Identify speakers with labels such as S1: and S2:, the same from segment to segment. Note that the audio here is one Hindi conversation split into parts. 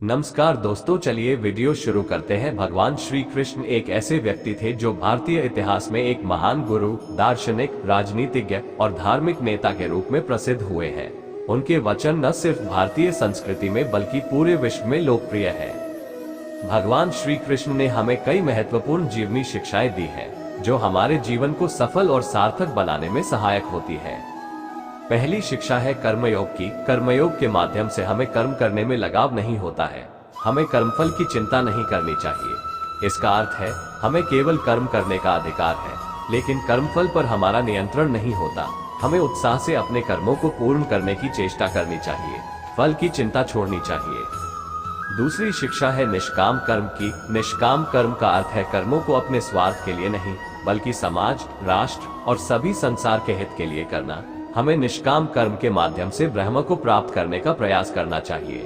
S1: नमस्कार दोस्तों, चलिए वीडियो शुरू करते हैं। भगवान श्री कृष्ण एक ऐसे व्यक्ति थे जो भारतीय इतिहास में एक महान गुरु, दार्शनिक, राजनीतिज्ञ और धार्मिक नेता के रूप में प्रसिद्ध हुए हैं। उनके वचन न सिर्फ भारतीय संस्कृति में बल्कि पूरे विश्व में लोकप्रिय हैं। भगवान श्री कृष्ण ने हमें कई महत्वपूर्ण जीवनी शिक्षाएं दी हैं, जो हमारे जीवन को सफल और सार्थक बनाने में सहायक होती है। पहली शिक्षा है कर्मयोग की। कर्मयोग के माध्यम से हमें कर्म करने में लगाव नहीं होता है। हमें कर्मफल की चिंता नहीं करनी चाहिए। इसका अर्थ है हमें केवल कर्म करने का अधिकार है, लेकिन कर्मफल पर हमारा नियंत्रण नहीं होता। हमें उत्साह से अपने कर्मों को पूर्ण करने की चेष्टा करनी चाहिए, फल की चिंता छोड़नी चाहिए। दूसरी शिक्षा है निष्काम कर्म की। निष्काम कर्म का अर्थ है कर्मों को अपने स्वार्थ के लिए नहीं, बल्कि समाज, राष्ट्र और सभी संसार के हित के लिए करना। हमें निष्काम कर्म के माध्यम से ब्रह्म को प्राप्त करने का प्रयास करना चाहिए।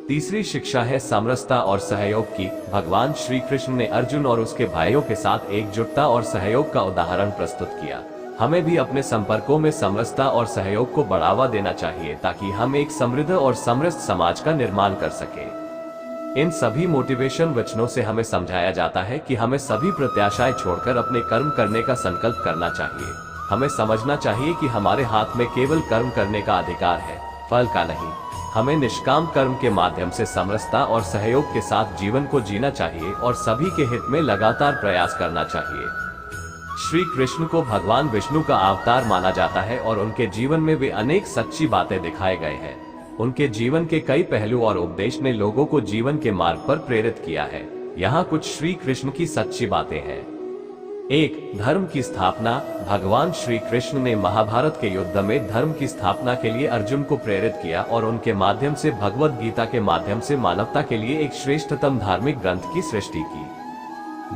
S1: तीसरी शिक्षा है समरसता और सहयोग की। भगवान श्री कृष्ण ने अर्जुन और उसके भाइयों के साथ एकजुटता और सहयोग का उदाहरण प्रस्तुत किया। हमें भी अपने संपर्कों में समरसता और सहयोग को बढ़ावा देना चाहिए, ताकि हम एक समृद्ध और समृद्ध समाज का निर्माण कर सके। इन सभी मोटिवेशन वचनों से हमें समझाया जाता है कि हमें सभी प्रत्याशाएं छोड़कर अपने कर्म करने का संकल्प करना चाहिए। हमें समझना चाहिए कि हमारे हाथ में केवल कर्म करने का अधिकार है, फल का नहीं। हमें निष्काम कर्म के माध्यम से समरसता और सहयोग के साथ जीवन को जीना चाहिए और सभी के हित में लगातार प्रयास करना चाहिए। श्री कृष्ण को भगवान विष्णु का अवतार माना जाता है और उनके जीवन में वे अनेक सच्ची बातें दिखाए गए हैं। उनके जीवन के कई पहलू और उपदेश ने लोगों को जीवन के मार्ग पर प्रेरित किया है। यहाँ कुछ श्री कृष्ण की सच्ची बातें हैं। 1. धर्म की स्थापना। भगवान श्री कृष्ण ने महाभारत के युद्ध में धर्म की स्थापना के लिए अर्जुन को प्रेरित किया और उनके माध्यम से भगवद गीता के माध्यम से मानवता के लिए एक श्रेष्ठतम धार्मिक ग्रंथ की सृष्टि की।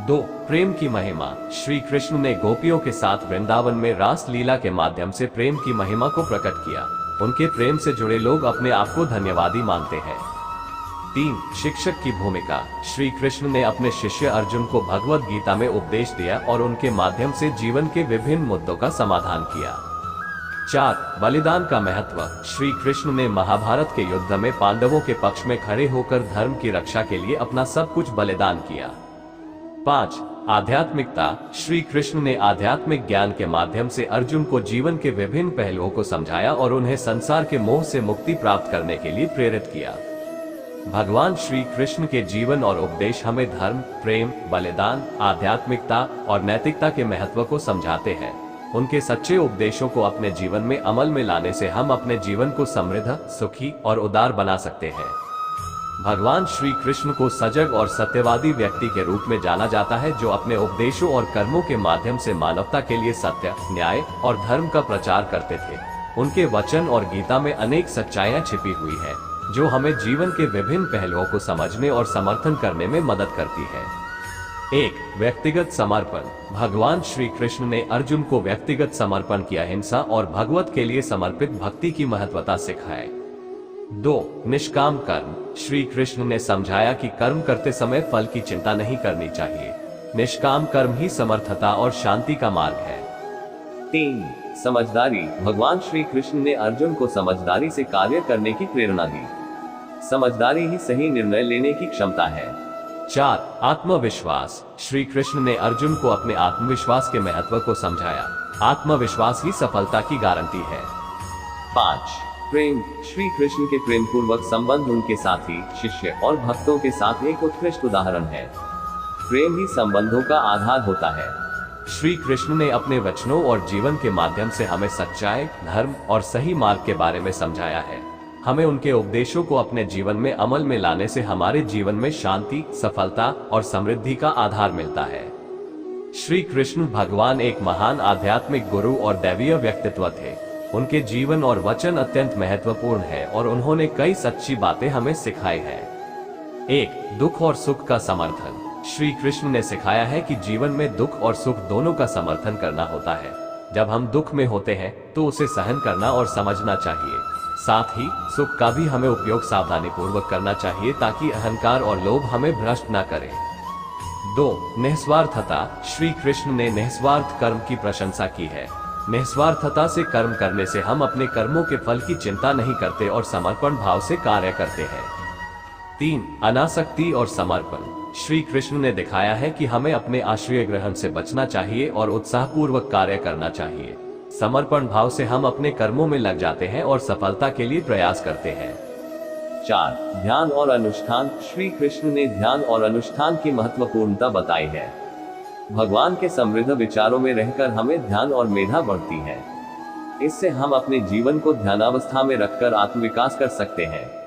S1: 2. प्रेम की महिमा। श्री कृष्ण ने गोपियों के साथ वृंदावन में रास लीला के माध्यम से प्रेम की महिमा को प्रकट किया। उनके प्रेम से जुड़े लोग अपने आप को धन्यवादी मानते हैं। 3. शिक्षक की भूमिका। श्री कृष्ण ने अपने शिष्य अर्जुन को भगवद गीता में उपदेश दिया और उनके माध्यम से जीवन के विभिन्न मुद्दों का समाधान किया। 4. बलिदान का महत्व। श्री कृष्ण ने महाभारत के युद्ध में पांडवों के पक्ष में खड़े होकर धर्म की रक्षा के लिए अपना सब कुछ बलिदान किया। 5. आध्यात्मिकता। श्री कृष्ण ने आध्यात्मिक ज्ञान के माध्यम से अर्जुन को जीवन के विभिन्न पहलुओं को समझाया और उन्हें संसार के मोह से मुक्ति प्राप्त करने के लिए प्रेरित किया। भगवान श्री कृष्ण के जीवन और उपदेश हमें धर्म, प्रेम, बलिदान, आध्यात्मिकता और नैतिकता के महत्व को समझाते हैं। उनके सच्चे उपदेशों को अपने जीवन में अमल में लाने से हम अपने जीवन को समृद्ध, सुखी और उदार बना सकते हैं। भगवान श्री कृष्ण को सजग और सत्यवादी व्यक्ति के रूप में जाना जाता है, जो अपने उपदेशों और कर्मों के माध्यम से मानवता के लिए सत्य, न्याय और धर्म का प्रचार करते थे। उनके वचन और गीता में अनेक सच्चाइयां छिपी हुई है, जो हमें जीवन के विभिन्न पहलुओं को समझने और समर्थन करने में मदद करती है। 1. व्यक्तिगत समर्पण। भगवान श्री कृष्ण ने अर्जुन को व्यक्तिगत समर्पण की अहिंसा और भगवत के लिए समर्पित भक्ति की महत्वता सिखाए। 2. निष्काम कर्म। श्री कृष्ण ने समझाया कि कर्म करते समय फल की चिंता नहीं करनी चाहिए। निष्काम कर्म ही समर्थता और शांति का मार्ग है। 3. समझदारी। भगवान श्री कृष्ण ने अर्जुन को समझदारी से कार्य करने की प्रेरणा दी। समझदारी ही सही निर्णय लेने की क्षमता है। 4. आत्मविश्वास। श्री कृष्ण ने अर्जुन को अपने आत्मविश्वास के महत्व को समझाया। आत्मविश्वास ही सफलता की गारंटी है। 5. प्रेम। श्री कृष्ण के प्रेम पूर्वक संबंध उनके साथी, शिष्य और भक्तों के साथ एक उत्कृष्ट उदाहरण है। प्रेम ही संबंधों का आधार होता है। श्री कृष्ण ने अपने वचनों और जीवन के माध्यम से हमें सच्चाई, धर्म और सही मार्ग के बारे में समझाया है। हमें उनके उपदेशों को अपने जीवन में अमल में लाने से हमारे जीवन में शांति, सफलता और समृद्धि का आधार मिलता है। श्री कृष्ण भगवान एक महान आध्यात्मिक गुरु और दैवीय व्यक्तित्व थे। उनके जीवन और वचन अत्यंत महत्वपूर्ण है और उन्होंने कई सच्ची बातें हमें सिखाई है। 1. दुख और सुख का समर्थन। श्री कृष्ण ने सिखाया है कि जीवन में दुख और सुख दोनों का समर्थन करना होता है। जब हम दुख में होते हैं तो उसे सहन करना और समझना चाहिए। साथ ही सुख का भी हमें उपयोग सावधानी पूर्वक करना चाहिए, ताकि अहंकार और लोभ हमें भ्रष्ट न करें। 2. निस्वार्थता। श्री कृष्ण ने निस्वार्थ कर्म की प्रशंसा की है। निस्वार्थता से कर्म करने से हम अपने कर्मों के फल की चिंता नहीं करते और समर्पण भाव से कार्य करते हैं। 3. अनासक्ति और समर्पण। श्री कृष्ण ने दिखाया है कि हमें अपने आश्रय ग्रहण से बचना चाहिए और उत्साहपूर्वक कार्य करना चाहिए। समर्पण भाव से हम अपने कर्मों में लग जाते हैं और सफलता के लिए प्रयास करते हैं। 4. ध्यान और अनुष्ठान। श्री कृष्ण ने ध्यान और अनुष्ठान की महत्वपूर्णता बताई है। भगवान के समृद्ध विचारों में रहकर हमें ध्यान और मेधा बढ़ती है। इससे हम अपने जीवन को ध्यानावस्था में रखकर आत्मविकास कर सकते हैं।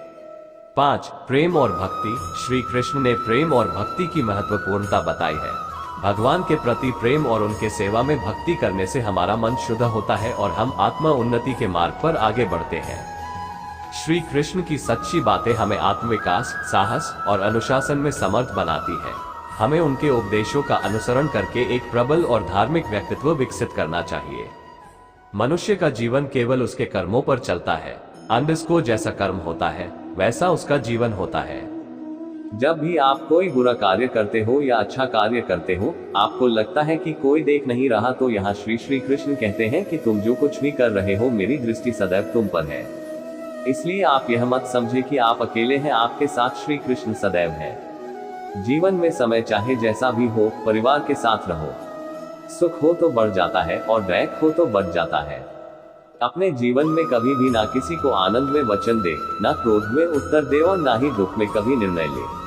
S1: 5. प्रेम और भक्ति। श्री कृष्ण ने प्रेम और भक्ति की महत्वपूर्णता बताई है। भगवान के प्रति प्रेम और उनके सेवा में भक्ति करने से हमारा मन शुद्ध होता है और हम आत्मा उन्नति के मार्ग पर आगे बढ़ते हैं। श्री कृष्ण की सच्ची बातें हमें आत्मविकास, साहस और अनुशासन में समर्थ बनाती है। हमें उनके उपदेशों का अनुसरण करके एक प्रबल और धार्मिक व्यक्तित्व विकसित करना चाहिए। मनुष्य का जीवन केवल उसके कर्मों पर चलता है। अंडरस्कोर जैसा कर्म होता है वैसा उसका जीवन होता है। जब भी आप कोई बुरा कार्य करते हो या अच्छा कार्य करते हो, आपको लगता है कि कोई देख नहीं रहा, तो यहाँ श्री कृष्ण कहते हैं कि तुम जो कुछ भी कर रहे हो मेरी दृष्टि सदैव तुम पर है। इसलिए आप यह मत समझे कि आप अकेले हैं, आपके साथ श्री कृष्ण सदैव है। जीवन में समय चाहे जैसा भी हो, परिवार के साथ रहो। सुख हो तो बढ़ जाता है और दैख हो तो बढ़ जाता है। अपने जीवन में कभी भी ना किसी को आनंद में वचन दे, ना क्रोध में उत्तर दे और ना ही दुख में कभी निर्णय ले।